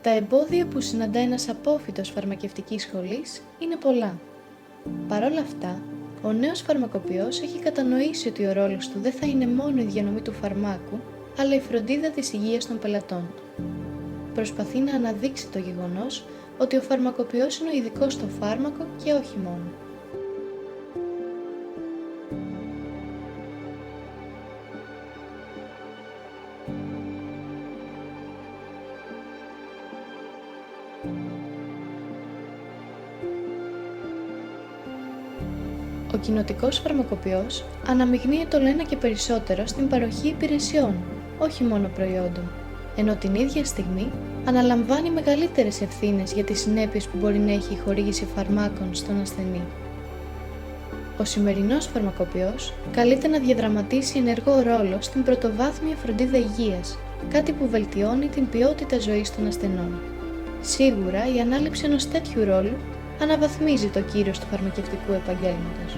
Τα εμπόδια που συναντά ένας απόφοιτος φαρμακευτικής σχολής είναι πολλά. Παρ' όλα αυτά, ο νέος φαρμακοποιός έχει κατανοήσει ότι ο ρόλος του δεν θα είναι μόνο η διανομή του φαρμάκου, αλλά η φροντίδα της υγείας των πελατών. Προσπαθεί να αναδείξει το γεγονός ότι ο φαρμακοποιός είναι ο ειδικός στο φάρμακο και όχι μόνο. Ο κοινοτικός φαρμακοποιός αναμειγνύεται όλο ένα και περισσότερο στην παροχή υπηρεσιών, όχι μόνο προϊόντων, ενώ την ίδια στιγμή αναλαμβάνει μεγαλύτερες ευθύνες για τις συνέπειες που μπορεί να έχει η χορήγηση φαρμάκων στον ασθενή. Ο σημερινός φαρμακοποιός καλείται να διαδραματίσει ενεργό ρόλο στην πρωτοβάθμια φροντίδα υγείας, κάτι που βελτιώνει την ποιότητα ζωής των ασθενών. Σίγουρα η ανάληψη ενός τέτοιου ρόλου αναβαθμίζει το κύρος του φαρμακευτικού επαγγέλματος.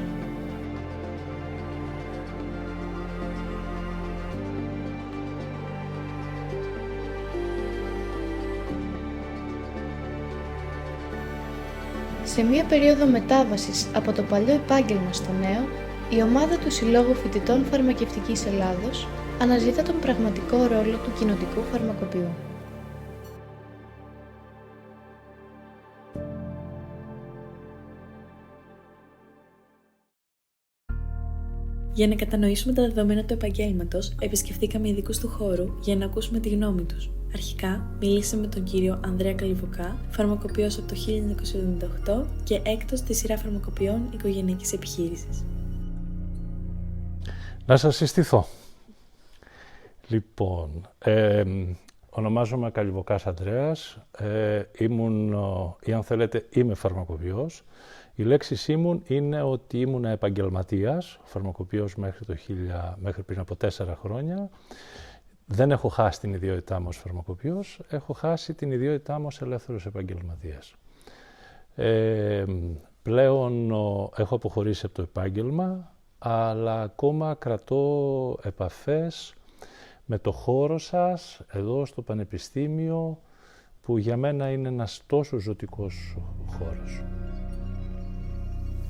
Σε μία περίοδο μετάβασης από το παλιό επάγγελμα στο νέο, η ομάδα του Συλλόγου Φοιτητών Φαρμακευτικής Ελλάδος αναζητά τον πραγματικό ρόλο του κοινοτικού φαρμακοποιού. Για να κατανοήσουμε τα δεδομένα του επαγγέλματος, επισκεφτήκαμε ειδικούς του χώρου για να ακούσουμε τη γνώμη τους. Αρχικά, μιλήσαμε με τον κύριο Ανδρέα Καλιβοκά, φαρμακοποιός από το 1978 και έκτος στη σειρά φαρμακοποιών οικογενειακής επιχείρησης. Να σας συστηθώ. Λοιπόν, ονομάζομαι Καλιβοκάς Ανδρέας, ήμουν, ή αν θέλετε, είμαι φαρμακοποιός. Η λέξη ήμουν είναι ότι ήμουν επαγγελματίας, φαρμακοποιός μέχρι πριν από 4 χρόνια. Δεν έχω χάσει την ιδιότητά μου ως φαρμακοποιός, έχω χάσει την ιδιότητά μου ως ελεύθερος επαγγελματίας. Πλέον έχω αποχωρήσει από το επάγγελμα, αλλά ακόμα κρατώ επαφές με το χώρο σας, εδώ στο Πανεπιστήμιο, που για μένα είναι ένας τόσο ζωτικός χώρος.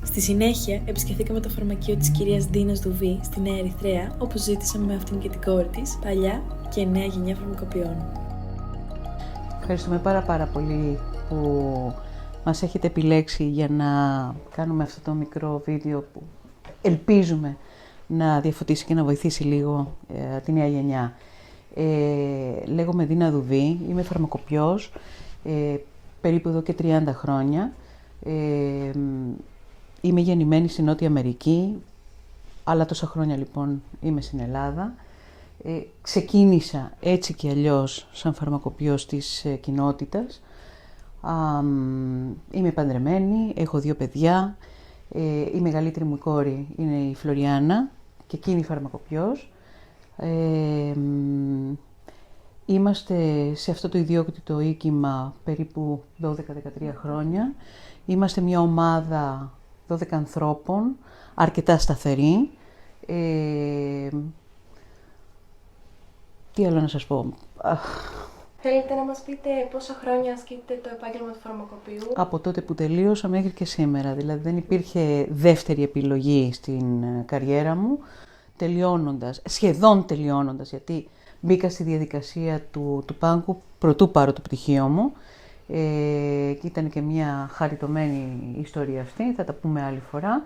Στη συνέχεια, επισκεφθήκαμε το φαρμακείο της κυρίας Ντίνας Δουβή στη Νέα Ερυθρέα, όπου ζήτησαμε με αυτήν και την κόρη της, παλιά και νέα γενιά φαρμακοποιών. Ευχαριστούμε πάρα πολύ που μας έχετε επιλέξει για να κάνουμε αυτό το μικρό βίντεο που ελπίζουμε να διαφωτίσει και να βοηθήσει λίγο τη νέα γενιά. Λέγομαι Ντίνα Δουβή, είμαι φαρμακοποιός περίπου εδώ και 30 χρόνια. Είμαι γεννημένη στη Νότια Αμερική, αλλά τόσα χρόνια λοιπόν είμαι στην Ελλάδα. Ξεκίνησα έτσι και αλλιώς σαν φαρμακοποιός της κοινότητας. Είμαι παντρεμένη, έχω 2 παιδιά. Η μεγαλύτερη μου κόρη είναι η Φλωριάννα και εκείνη φαρμακοποιός. Είμαστε σε αυτό το ιδιόκτητο οίκημα περίπου 12-13 χρόνια. Είμαστε μια ομάδα 12 ανθρώπων, αρκετά σταθερή. Τι άλλο να σας πω. Θέλετε να μας πείτε πόσα χρόνια ασκείτε το επάγγελμα του φαρμακοποιού? Από τότε που τελείωσα μέχρι και σήμερα. Δηλαδή δεν υπήρχε δεύτερη επιλογή στην καριέρα μου. Σχεδόν τελειώνοντας, γιατί μπήκα στη διαδικασία του πάγκου πρωτού πάρω το πτυχίο μου. Και ήταν και μια χαριτωμένη ιστορία αυτή, θα τα πούμε άλλη φορά.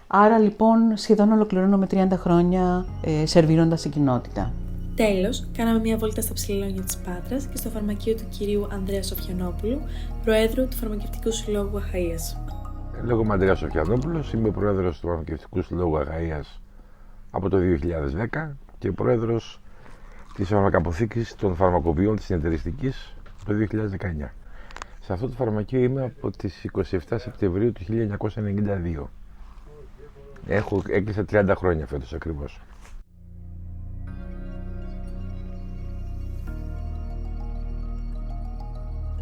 Άρα λοιπόν σχεδόν ολοκληρώνω με 30 χρόνια σερβίροντας την κοινότητα. Τέλος, κάναμε μια βόλτα στα ψηλόνια της Πάτρας και στο φαρμακείο του κυρίου Ανδρέα Σοφιανόπουλου, Προέδρου του Φαρμακευτικού Συλλόγου Αχαΐας. Λέγομαι Ανδρέας Σοφιανόπουλος, είμαι Πρόεδρος του Φαρμακευτικού Συλλόγου Αχαΐας από το 2010 και Πρόεδρος της Φαρμακαποθήκης των Φαρμακοποιών της Συνεταιριστικής το 2019. Σε αυτό το φαρμακείο είμαι από τις 27 Σεπτεμβρίου του 1992. Έκλεισα 30 χρόνια φέτος ακριβώς.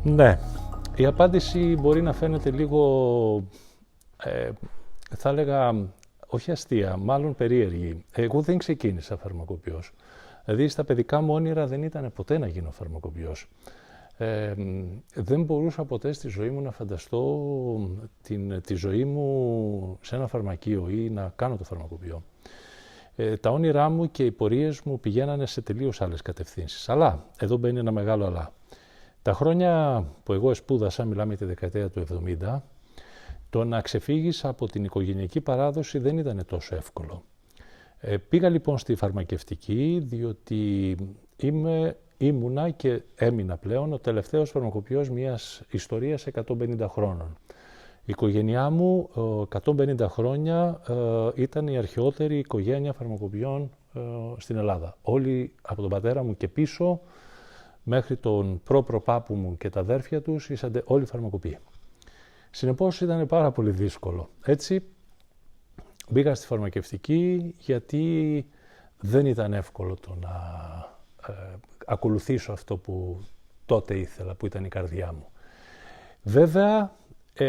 Ναι, η απάντηση μπορεί να φαίνεται λίγο, θα έλεγα, όχι αστεία, μάλλον περίεργη. Εγώ δεν ξεκίνησα φαρμακοποιός. Δηλαδή, στα παιδικά μου όνειρα δεν ήταν ποτέ να γίνω φαρμακοποιός. δεν μπορούσα ποτέ στη ζωή μου να φανταστώ τη ζωή μου σε ένα φαρμακείο ή να κάνω το φαρμακοποιό. Τα όνειρά μου και οι πορείες μου πηγαίνανε σε τελείως άλλες κατευθύνσεις. Αλλά, εδώ μπαίνει ένα μεγάλο αλλά. Τα χρόνια που εγώ σπούδασα, μιλάμε για τη δεκαετία του 70, το να ξεφύγεις από την οικογενειακή παράδοση δεν ήταν τόσο εύκολο. Πήγα λοιπόν στη φαρμακευτική, διότι ήμουνα και έμεινα πλέον ο τελευταίος φαρμακοποιός μιας ιστορίας 150 χρόνων. Η οικογένειά μου 150 χρόνια ήταν η αρχαιότερη οικογένεια φαρμακοποιών στην Ελλάδα. Όλοι από τον πατέρα μου και πίσω, μέχρι τον προπροπάπου μου και τα αδέρφια τους, ήσαν όλοι φαρμακοποιοί. Συνεπώς ήταν πάρα πολύ δύσκολο. Έτσι μπήκα στη φαρμακευτική γιατί δεν ήταν εύκολο το να ακολουθήσω αυτό που τότε ήθελα, που ήταν η καρδιά μου. Βέβαια,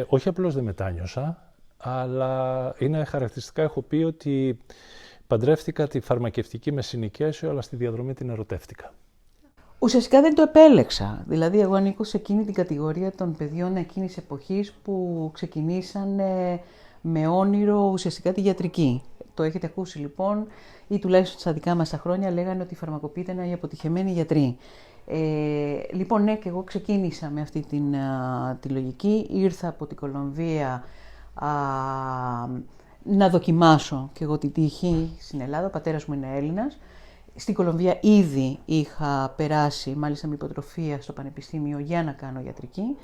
όχι απλώς δεν μετάνιωσα, αλλά είναι χαρακτηριστικά, έχω πει ότι παντρεύτηκα τη φαρμακευτική με συνοικέσιο, αλλά στη διαδρομή την ερωτεύτηκα. Ουσιαστικά δεν το επέλεξα. Δηλαδή, εγώ ανήκω σε εκείνη την κατηγορία των παιδιών εκείνης εποχής που ξεκινήσαν με όνειρο ουσιαστικά τη ιατρική. Το έχετε ακούσει λοιπόν, ή τουλάχιστον στα δικά μας τα χρόνια λέγανε ότι οι φαρμακοποιοί ήταν οι αποτυχημένοι γιατροί. Λοιπόν, ναι, και εγώ ξεκίνησα με αυτή τη λογική. Ήρθα από την Κολομβία να δοκιμάσω και εγώ την τύχη στην Ελλάδα. Ο πατέρας μου είναι Έλληνας. Στην Κολομβία ήδη είχα περάσει, μάλιστα με υποτροφία στο πανεπιστήμιο, για να κάνω ιατρική.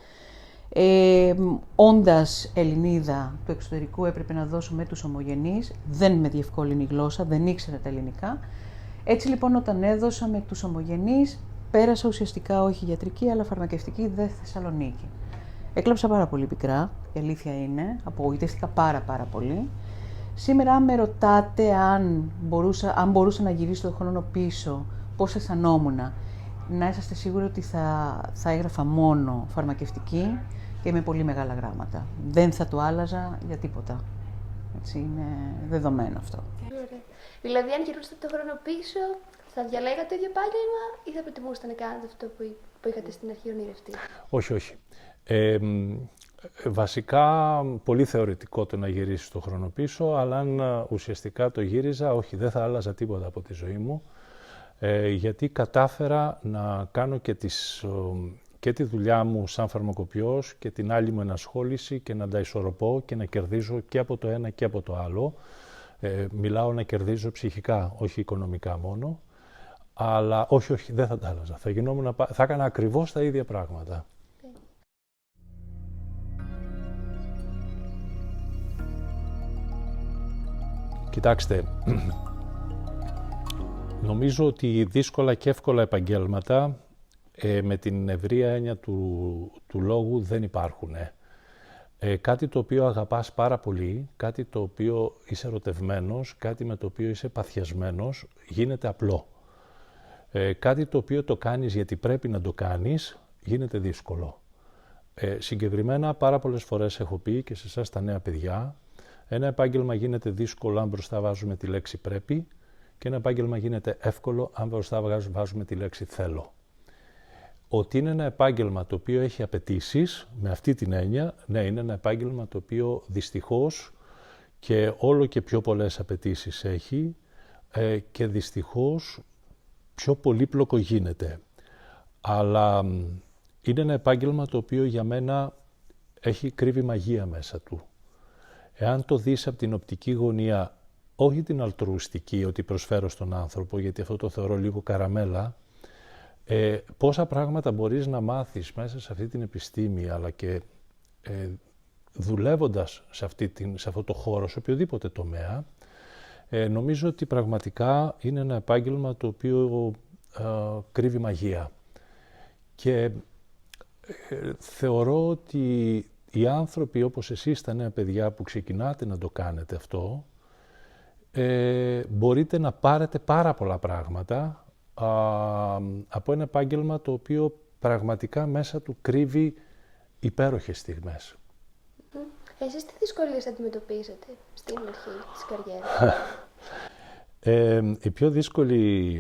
Όντας Ελληνίδα του εξωτερικού έπρεπε να δώσω με τους ομογενείς, δεν με διευκόλυνε η γλώσσα, δεν ήξερα τα ελληνικά. Έτσι λοιπόν όταν έδωσα με τους ομογενείς, πέρασα ουσιαστικά όχι ιατρική αλλά φαρμακευτική δε Θεσσαλονίκη. Έκλαψα πάρα πολύ πικρά, η αλήθεια είναι, απογοητεύτηκα πάρα πολύ. Σήμερα αν με ρωτάτε αν μπορούσα να γυρίσω τον χρόνο πίσω, πώς αισθανόμουν, να είσαστε σίγουροι ότι θα έγραφα μόνο φαρμακευτική και με πολύ μεγάλα γράμματα. Δεν θα το άλλαζα για τίποτα. Έτσι είναι δεδομένο αυτό. Ωραία. Δηλαδή, αν γυρίσετε τον χρόνο πίσω, θα διαλέγατε το ίδιο επάγγελμα ή θα προτιμούσατε να κάνετε αυτό που είχατε στην αρχή ονειρευτεί? Όχι. Βασικά, πολύ θεωρητικό το να γυρίσεις τον χρόνο πίσω, αλλά αν ουσιαστικά το γύριζα, όχι, δεν θα άλλαζα τίποτα από τη ζωή μου. Γιατί κατάφερα να κάνω και τη δουλειά μου σαν φαρμακοποιός και την άλλη μου ενασχόληση και να τα ισορροπώ και να κερδίζω και από το ένα και από το άλλο. Μιλάω να κερδίζω ψυχικά, όχι οικονομικά μόνο. Αλλά όχι, δεν θα τα άλλαζα. Θα έκανα ακριβώς τα ίδια πράγματα. Κοιτάξτε, νομίζω ότι δύσκολα και εύκολα επαγγέλματα με την ευρεία έννοια του λόγου δεν υπάρχουν. Κάτι το οποίο αγαπάς πάρα πολύ, κάτι το οποίο είσαι ερωτευμένος, κάτι με το οποίο είσαι παθιασμένος, γίνεται απλό. Κάτι το οποίο το κάνεις γιατί πρέπει να το κάνεις, γίνεται δύσκολο. Συγκεκριμένα πάρα πολλές φορές έχω πει και σε εσάς τα νέα παιδιά, ένα επάγγελμα γίνεται δύσκολο αν μπροστά βάζουμε τη λέξη πρέπει και ένα επάγγελμα γίνεται εύκολο αν μπροστά βάζουμε τη λέξη θέλω. Ότι είναι ένα επάγγελμα το οποίο έχει απαιτήσεις, με αυτή την έννοια, ναι, είναι ένα επάγγελμα το οποίο δυστυχώς και όλο και πιο πολλές απαιτήσεις έχει και δυστυχώς πιο πολύπλοκο γίνεται. Αλλά είναι ένα επάγγελμα το οποίο για μένα κρύβει μαγεία μέσα του. Εάν το δεις από την οπτική γωνία, όχι την αλτρουιστική, ότι προσφέρω στον άνθρωπο, γιατί αυτό το θεωρώ λίγο καραμέλα, πόσα πράγματα μπορείς να μάθεις μέσα σε αυτή την επιστήμη, αλλά και δουλεύοντας σε αυτό το χώρο, σε οποιοδήποτε τομέα, νομίζω ότι πραγματικά είναι ένα επάγγελμα το οποίο κρύβει μαγεία. Και θεωρώ ότι οι άνθρωποι όπως εσείς, τα νέα παιδιά που ξεκινάτε να το κάνετε αυτό, μπορείτε να πάρετε πάρα πολλά πράγματα από ένα επάγγελμα το οποίο πραγματικά μέσα του κρύβει υπέροχες στιγμές. Εσείς τι δυσκολίες αντιμετωπίζετε στην αρχή της καριέρας? Η πιο δύσκολη,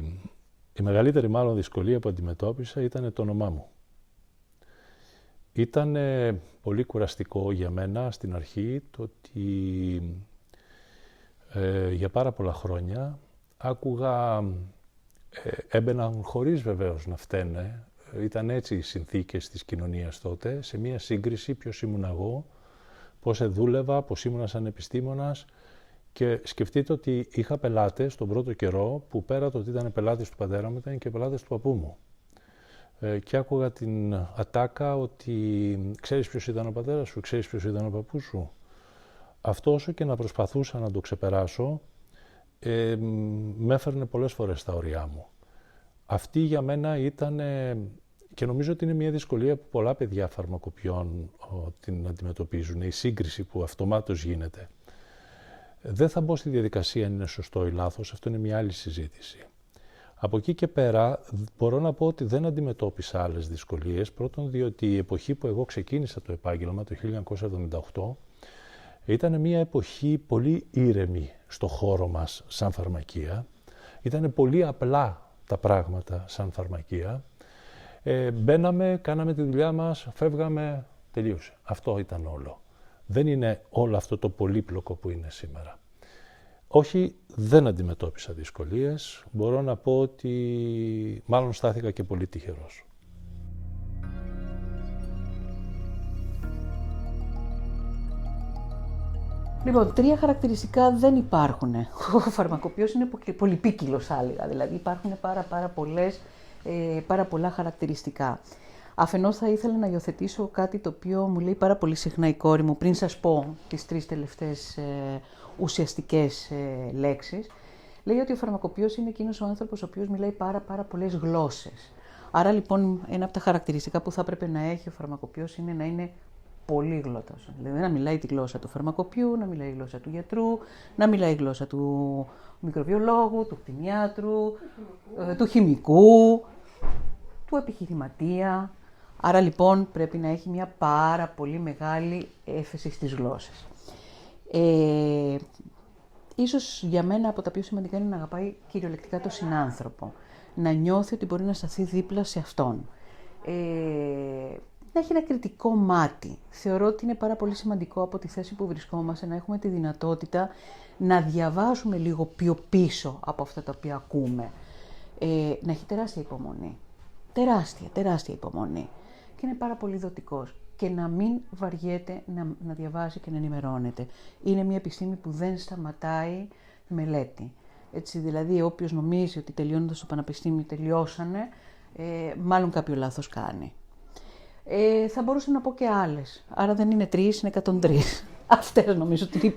η μεγαλύτερη μάλλον δυσκολία που αντιμετώπισα ήταν το όνομά μου. Ήταν πολύ κουραστικό για μένα στην αρχή το ότι για πάρα πολλά χρόνια άκουγα, έμπαιναν χωρίς βεβαίως να φταίνε, ήταν έτσι οι συνθήκες της κοινωνίας τότε, σε μία σύγκριση ποιος ήμουν εγώ, πώς δούλευα, πώς ήμουνα σαν επιστήμονας, και σκεφτείτε ότι είχα πελάτες τον πρώτο καιρό που πέρα το ότι ήταν πελάτες του πατέρα μου ήταν και πελάτες του παππού μου. Και άκουγα την ατάκα ότι ξέρεις ποιος ήταν ο πατέρας σου, ξέρεις ποιος ήταν ο παππούς σου. Αυτό όσο και να προσπαθούσα να το ξεπεράσω, με έφερνε πολλές φορές στα ωριά μου. Αυτή για μένα ήταν, και νομίζω ότι είναι μια δυσκολία που πολλά παιδιά φαρμακοποιών την αντιμετωπίζουν, η σύγκριση που αυτομάτως γίνεται. Δεν θα μπω στη διαδικασία αν είναι σωστό ή λάθος, αυτό είναι μια άλλη συζήτηση. Από εκεί και πέρα μπορώ να πω ότι δεν αντιμετώπισα άλλες δυσκολίες. Πρώτον, διότι η εποχή που εγώ ξεκίνησα το επάγγελμα, το 1978, ήταν μια εποχή πολύ ήρεμη στο χώρο μας σαν φαρμακεία. Ήταν πολύ απλά τα πράγματα σαν φαρμακεία. Μπαίναμε, κάναμε τη δουλειά μας, φεύγαμε, τελείωσε. Αυτό ήταν όλο. Δεν είναι όλο αυτό το πολύπλοκο που είναι σήμερα. Όχι, δεν αντιμετώπισα δυσκολίες. Μπορώ να πω ότι μάλλον στάθηκα και πολύ τυχερός. Λοιπόν, 3 χαρακτηριστικά δεν υπάρχουν. Ο φαρμακοποιός είναι πολυπίκυλος, θα έλεγα. Δηλαδή υπάρχουν πάρα πολλά χαρακτηριστικά. Αφενός θα ήθελα να υιοθετήσω κάτι το οποίο μου λέει πάρα πολύ συχνά η κόρη μου, πριν σας πω τις 3 τελευταίες ουσιαστικές λέξεις. Λέει ότι ο φαρμακοποιός είναι εκείνος ο άνθρωπος ο οποίος μιλάει πάρα πολλές γλώσσες. Άρα λοιπόν ένα από τα χαρακτηριστικά που θα έπρεπε να έχει ο φαρμακοποιός είναι να είναι πολύγλωτος. Δηλαδή να μιλάει τη γλώσσα του φαρμακοποιού, να μιλάει η γλώσσα του γιατρού, να μιλάει η γλώσσα του μικροβιολόγου, του κτηνιάτρου, του χημικού, του επιχειρηματία. Άρα λοιπόν πρέπει να έχει μια πάρα πολύ μεγάλη έφεση στις γλώσσες. Ίσως για μένα από τα πιο σημαντικά είναι να αγαπάει κυριολεκτικά τον συνάνθρωπο. Να νιώθει ότι μπορεί να σταθεί δίπλα σε αυτόν. Να έχει ένα κριτικό μάτι. Θεωρώ ότι είναι πάρα πολύ σημαντικό από τη θέση που βρισκόμαστε να έχουμε τη δυνατότητα να διαβάσουμε λίγο πιο πίσω από αυτά τα οποία ακούμε. Να έχει τεράστια υπομονή. Τεράστια υπομονή. Και είναι πάρα πολύ δοτικός. Και να μην βαριέται να διαβάζει και να ενημερώνεται. Είναι μια επιστήμη που δεν σταματάει μελέτη. Έτσι, δηλαδή, όποιος νομίζει ότι τελειώνοντας το πανεπιστήμιο τελειώσανε, μάλλον κάποιο λάθος κάνει. Θα μπορούσα να πω και άλλες. Άρα δεν είναι 3, είναι 103. Αυτές νομίζω ότι είναι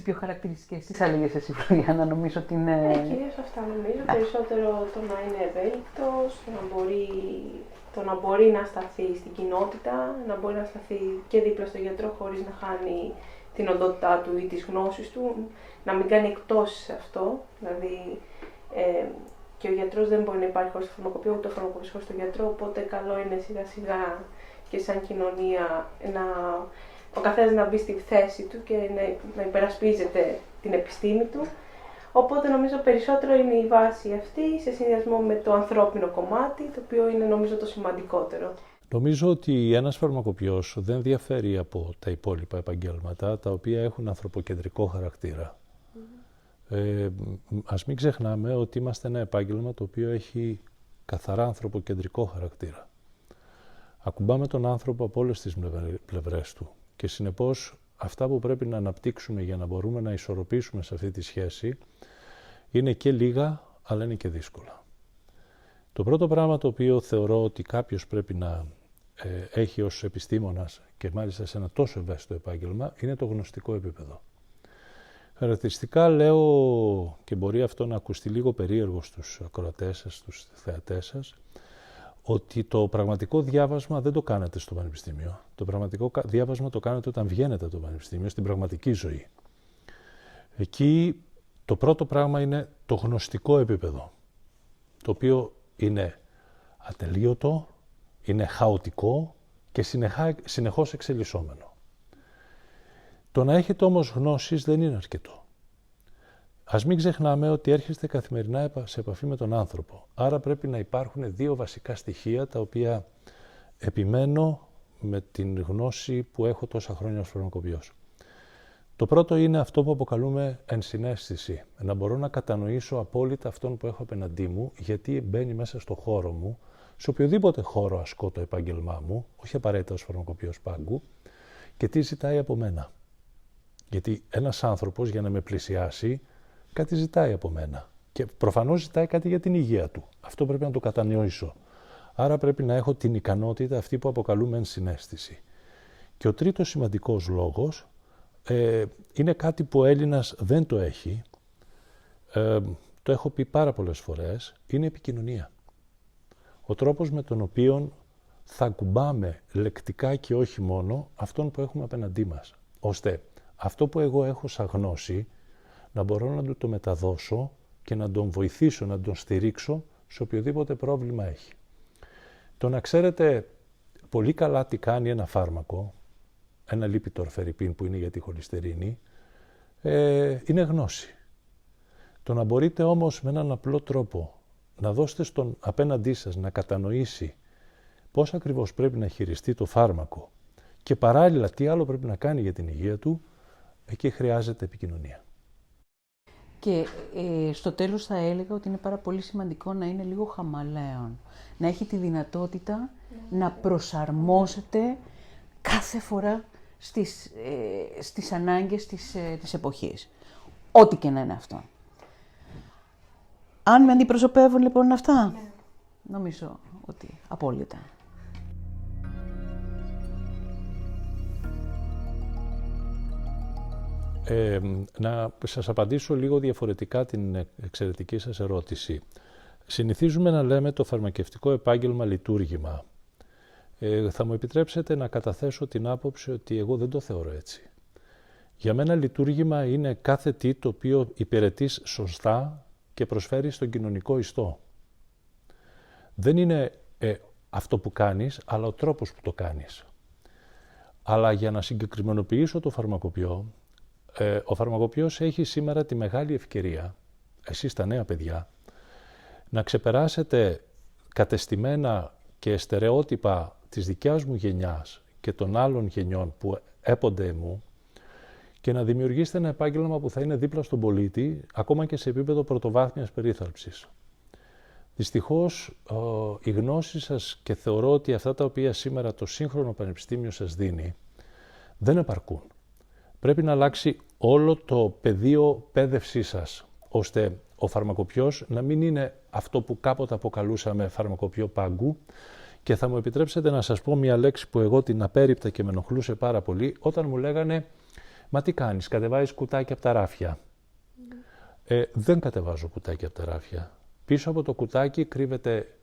πιο χαρακτηριστικές. Τι θα έλεγες εσύ, Φλωριάννα, νομίζω ότι είναι... Κυρίως αυτά νομίζω. Περισσότερο το να είναι ευέλικτος, το να μπορεί να σταθεί στην κοινότητα, να μπορεί να σταθεί και δίπλα στο γιατρό χωρίς να χάνει την οντότητά του ή τις γνώσεις του, να μην κάνει εκτόσεις σε αυτό. Δηλαδή, και ο γιατρός δεν μπορεί να υπάρχει χωρίς το φαρμακοποιό, ούτε ο φαρμακοποιός χωρίς τον γιατρό, οπότε καλό είναι σιγά σιγά και σαν κοινωνία ο καθένας να μπει στη θέση του και να υπερασπίζεται την επιστήμη του. Οπότε νομίζω περισσότερο είναι η βάση αυτή σε συνδυασμό με το ανθρώπινο κομμάτι, το οποίο είναι νομίζω το σημαντικότερο. Νομίζω ότι ένας φαρμακοποιός δεν διαφέρει από τα υπόλοιπα επαγγέλματα, τα οποία έχουν ανθρωποκεντρικό χαρακτήρα. Ας μην ξεχνάμε ότι είμαστε ένα επάγγελμα το οποίο έχει καθαρά ανθρωποκεντρικό χαρακτήρα. Ακουμπάμε τον άνθρωπο από όλες τις πλευρές του και συνεπώς αυτά που πρέπει να αναπτύξουμε για να μπορούμε να ισορροπήσουμε σε αυτή τη σχέση είναι και λίγα, αλλά είναι και δύσκολα. Το πρώτο πράγμα το οποίο θεωρώ ότι κάποιος πρέπει να έχει ως επιστήμονας και μάλιστα σε ένα τόσο ευαίσθητο επάγγελμα είναι το γνωστικό επίπεδο. Χαρακτηριστικά λέω, και μπορεί αυτό να ακουστεί λίγο περίεργο στους ακροατές σας, στους θεατές σας, ότι το πραγματικό διάβασμα δεν το κάνετε στο πανεπιστήμιο. Το πραγματικό διάβασμα το κάνετε όταν βγαίνετε από το πανεπιστήμιο, στην πραγματική ζωή. Εκεί το πρώτο πράγμα είναι το γνωστικό επίπεδο, το οποίο είναι ατελείωτο, είναι χαοτικό και συνεχώς εξελισσόμενο. Το να έχετε όμως γνώσεις δεν είναι αρκετό. Ας μην ξεχνάμε ότι έρχεστε καθημερινά σε επαφή με τον άνθρωπο. Άρα πρέπει να υπάρχουν 2 βασικά στοιχεία τα οποία επιμένω με την γνώση που έχω τόσα χρόνια ως φαρμακοποιός. Το πρώτο είναι αυτό που αποκαλούμε ενσυναίσθηση. Να μπορώ να κατανοήσω απόλυτα αυτόν που έχω απέναντί μου, γιατί μπαίνει μέσα στο χώρο μου, σε οποιοδήποτε χώρο ασκώ το επάγγελμά μου, όχι απαραίτητα ως φαρμακοποιός πάγκου, και τι ζητάει από μένα. Γιατί ένας άνθρωπος για να με πλησιάσει, κάτι ζητάει από μένα. Και προφανώς ζητάει κάτι για την υγεία του. Αυτό πρέπει να το κατανοήσω. Άρα πρέπει να έχω την ικανότητα αυτή που αποκαλούμε ενσυναίσθηση. Και ο τρίτος σημαντικός λόγος είναι κάτι που ο Έλληνας δεν το έχει. Το έχω πει πάρα πολλές φορές. Είναι επικοινωνία. Ο τρόπος με τον οποίο θα ακουμπάμε λεκτικά και όχι μόνο αυτόν που έχουμε απέναντί μας. Ώστε αυτό που εγώ έχω σαν γνώση να μπορώ να του το μεταδώσω και να τον βοηθήσω, να τον στηρίξω σε οποιοδήποτε πρόβλημα έχει. Το να ξέρετε πολύ καλά τι κάνει ένα φάρμακο, ένα Lipitor φερρυπίν που είναι για τη χολυστερίνη, είναι γνώση. Το να μπορείτε όμως με έναν απλό τρόπο να δώσετε στον απέναντί σας να κατανοήσει πώς ακριβώς πρέπει να χειριστεί το φάρμακο και παράλληλα τι άλλο πρέπει να κάνει για την υγεία του, εκεί χρειάζεται επικοινωνία. Και στο τέλος θα έλεγα ότι είναι πάρα πολύ σημαντικό να είναι λίγο χαμαλέον. Να έχει τη δυνατότητα να προσαρμόσετε κάθε φορά στις ανάγκες της εποχής. Ό,τι και να είναι αυτό. Αν με αντιπροσωπεύουν λοιπόν αυτά, νομίζω ότι απόλυτα. Να σας απαντήσω λίγο διαφορετικά την εξαιρετική σας ερώτηση. Συνηθίζουμε να λέμε το φαρμακευτικό επάγγελμα λειτουργήμα. Θα μου επιτρέψετε να καταθέσω την άποψη ότι εγώ δεν το θεωρώ έτσι. Για μένα λειτουργήμα είναι κάθε τι το οποίο υπηρετείς σωστά και προσφέρει στον κοινωνικό ιστό. Δεν είναι αυτό που κάνεις, αλλά ο τρόπος που το κάνεις. Αλλά για να συγκεκριμενοποιήσω το φαρμακοποιό, ο φαρμακοποιός έχει σήμερα τη μεγάλη ευκαιρία, εσείς τα νέα παιδιά, να ξεπεράσετε κατεστημένα και στερεότυπα της δικιάς μου γενιάς και των άλλων γενιών που έπονται εμού και να δημιουργήσετε ένα επάγγελμα που θα είναι δίπλα στον πολίτη, ακόμα και σε επίπεδο πρωτοβάθμιας περίθαλψης. Δυστυχώς, η γνώση σας και θεωρώ ότι αυτά τα οποία σήμερα το σύγχρονο πανεπιστήμιο σας δίνει, δεν επαρκούν. Πρέπει να αλλάξει όλο το πεδίο πέδευσής σας, ώστε ο φαρμακοποιός να μην είναι αυτό που κάποτε αποκαλούσαμε φαρμακοποιό πάγκου, και θα μου επιτρέψετε να σας πω μια λέξη που εγώ την απέρριπτα και με ενοχλούσε πάρα πολύ, όταν μου λέγανε «Μα τι κάνεις, κατεβάζεις κουτάκι από τα ράφια». Δεν κατεβάζω κουτάκι από τα ράφια. Πίσω από το κουτάκι κρύβεται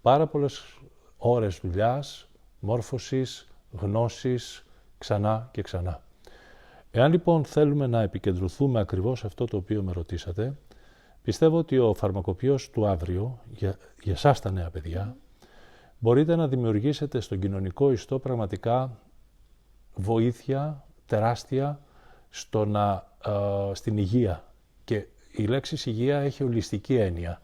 πάρα πολλές ώρες δουλειάς, μόρφωσης, γνώσης, ξανά και ξανά. Εάν λοιπόν θέλουμε να επικεντρωθούμε ακριβώς σε αυτό το οποίο με ρωτήσατε, πιστεύω ότι ο φαρμακοποιός του αύριο, για εσάς τα νέα παιδιά, μπορείτε να δημιουργήσετε στον κοινωνικό ιστό πραγματικά βοήθεια τεράστια στην υγεία. Και η λέξη υγεία έχει ολιστική έννοια.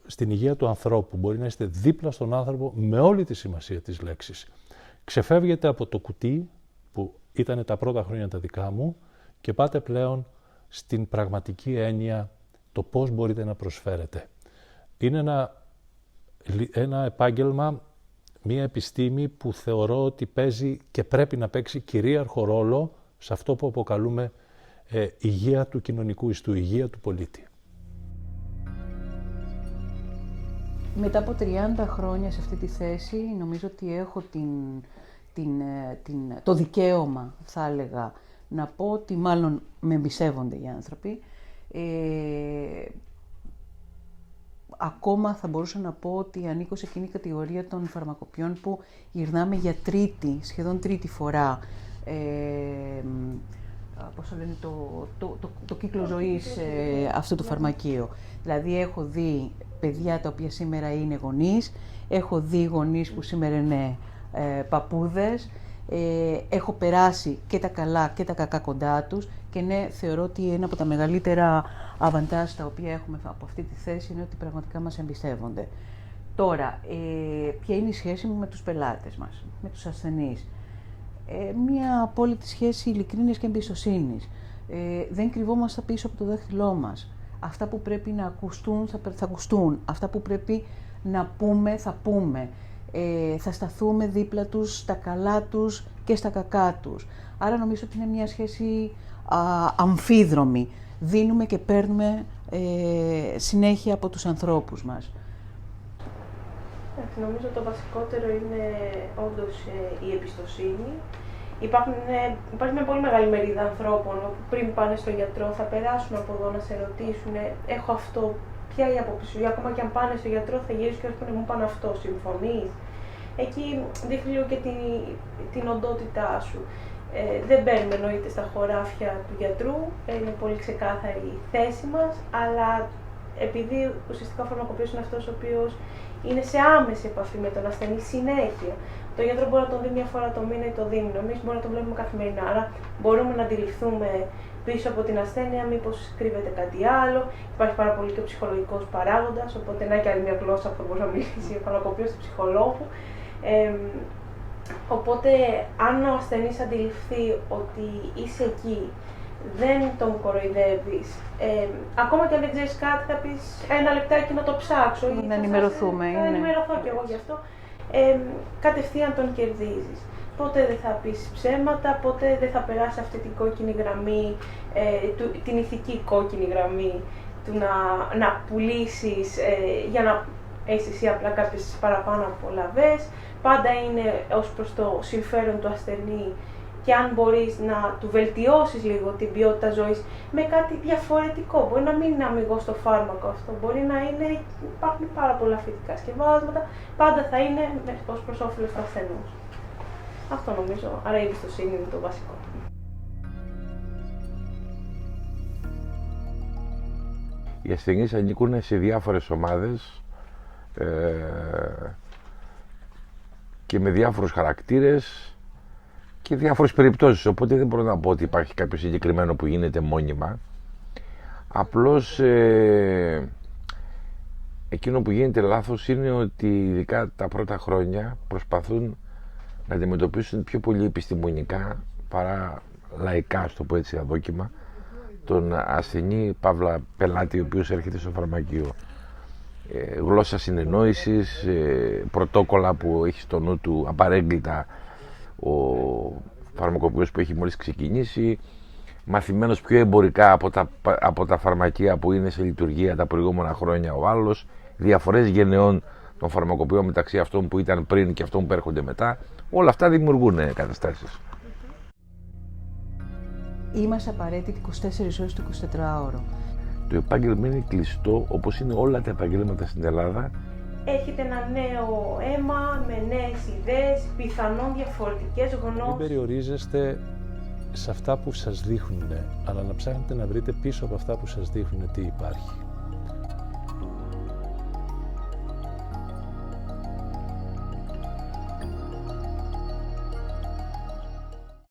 Στην υγεία του ανθρώπου μπορεί να είστε δίπλα στον άνθρωπο με όλη τη σημασία της λέξης. Ξεφεύγετε από το κουτί που ήταν τα πρώτα χρόνια τα δικά μου και πάτε πλέον στην πραγματική έννοια το πώς μπορείτε να προσφέρετε. Είναι ένα επάγγελμα, μία επιστήμη που θεωρώ ότι παίζει και πρέπει να παίξει κυρίαρχο ρόλο σε αυτό που αποκαλούμε υγεία του κοινωνικού ιστού, υγεία του πολίτη. Μετά από 30 χρόνια σε αυτή τη θέση, νομίζω ότι έχω το δικαίωμα, θα έλεγα, να πω ότι μάλλον με εμπιστεύονται οι άνθρωποι. Ακόμα θα μπορούσα να πω ότι ανήκω σε εκείνη κατηγορία των φαρμακοποιών που γυρνάμε για σχεδόν τρίτη φορά το κύκλο ζωής αυτού του φαρμακείου. Δηλαδή έχω δει παιδιά τα οποία σήμερα είναι γονείς, έχω δει γονείς που σήμερα είναι παππούδες, έχω περάσει και τα καλά και τα κακά κοντά τους και ναι, θεωρώ ότι ένα από τα μεγαλύτερα αβαντάζ τα οποία έχουμε από αυτή τη θέση είναι ότι πραγματικά μας εμπιστεύονται. Τώρα, ποια είναι η σχέση μου με τους πελάτες μας, με τους ασθενείς? Μια απόλυτη σχέση ειλικρίνειας και εμπιστοσύνης. Δεν κρυβόμαστε πίσω από το δάχτυλό μας. Αυτά που πρέπει να ακουστούν θα ακουστούν. Αυτά που πρέπει να πούμε θα πούμε. Θα σταθούμε δίπλα τους στα καλά τους και στα κακά τους. Άρα νομίζω ότι είναι μια σχέση αμφίδρομη. Δίνουμε και παίρνουμε συνέχεια από τους ανθρώπους μας. Νομίζω το βασικότερο είναι όντως η εμπιστοσύνη. Υπάρχει μια πολύ μεγάλη μερίδα ανθρώπων που πριν πάνε στον γιατρό θα περάσουν από εδώ να σε ρωτήσουν έχω αυτό, ποια είναι η άποψή σου, ή ακόμα και αν πάνε στον γιατρό θα γυρίσουν και έρχονται να μου πάνε αυτό, συμφωνείς? Εκεί δείχνει λίγο και την οντότητά σου. Δεν μπαίνουμε εννοείται στα χωράφια του γιατρού, είναι πολύ ξεκάθαρη η θέση μας, αλλά επειδή ουσιαστικά ο φαρμακοποιός είναι αυτός ο οποίος είναι σε άμεση επαφή με τον ασθενή συνέχεια. Το γιατρό μπορεί να τον δει μια φορά το μήνα ή το δίμηνο. Εμείς μπορούμε να τον βλέπουμε καθημερινά. Άρα μπορούμε να αντιληφθούμε πίσω από την ασθένεια μήπως κρύβεται κάτι άλλο. Υπάρχει πάρα πολύ και ο ψυχολογικός παράγοντας. Οπότε να και άλλη μια γλώσσα που μπορεί να μιλήσει ο φαρμακοποιός του ψυχολόγου. Οπότε αν ο ασθενής αντιληφθεί ότι είσαι εκεί, δεν τον κοροϊδεύεις. Ακόμα και αν δεν ξέρεις κάτι, θα πεις ένα λεπτάκι να το ψάξω. Να ενημερωθούμε. Θα ενημερωθώ κι εγώ γι' αυτό. Κατευθείαν τον κερδίζεις. Ποτέ δεν θα πεις ψέματα, ποτέ δεν θα περάσει αυτή την κόκκινη γραμμή, την ηθική κόκκινη γραμμή του να πουλήσεις για να έχεις εσύ απλά κάποιες παραπάνω απολαβές. Πάντα είναι ως προς το συμφέρον του ασθενή και αν μπορείς να του βελτιώσεις λίγο την ποιότητα ζωής με κάτι διαφορετικό. Μπορεί να μην είναι αμιγώς το φάρμακο αυτό, μπορεί να είναι, υπάρχουν πάρα πολλά φυτικά σκευάσματα, πάντα θα είναι ως προς όφελος του ασθενούς. Αυτό νομίζω, άρα η εμπιστοσύνη είναι το βασικό. Οι ασθενείς ανήκουν σε διάφορες ομάδες και με διάφορους χαρακτήρες και διάφορες περιπτώσεις, οπότε δεν μπορώ να πω ότι υπάρχει κάποιο συγκεκριμένο που γίνεται μόνιμα. Απλώς εκείνο που γίνεται λάθος είναι ότι ειδικά τα πρώτα χρόνια προσπαθούν να αντιμετωπίσουν πιο πολύ επιστημονικά παρά λαϊκά, στο πω έτσι αδόκιμα, τον ασθενή παύλα πελάτη ο οποίος έρχεται στο φαρμακείο. Γλώσσα συνεννόησης, πρωτόκολλα που έχει στο νου του απαρέγκλητα ο φαρμακοποιός που έχει μόλις ξεκινήσει, μαθημένος πιο εμπορικά από τα φαρμακεία που είναι σε λειτουργία τα προηγούμενα χρόνια ο άλλος, διαφορές γενεών των φαρμακοποιών μεταξύ αυτών που ήταν πριν και αυτών που έρχονται μετά, όλα αυτά δημιουργούν καταστάσεις. Είμαστε απαραίτητοι 24 ώρες το 24ωρο. Το επάγγελμα είναι κλειστό όπως είναι όλα τα επαγγέλματα στην Ελλάδα. Έχετε ένα νέο αίμα με νέες ιδέες, πιθανόν διαφορετικές γνώσεις. Μην περιορίζεστε σε αυτά που σας δείχνουν, αλλά να ψάχνετε να βρείτε πίσω από αυτά που σας δείχνουν τι υπάρχει.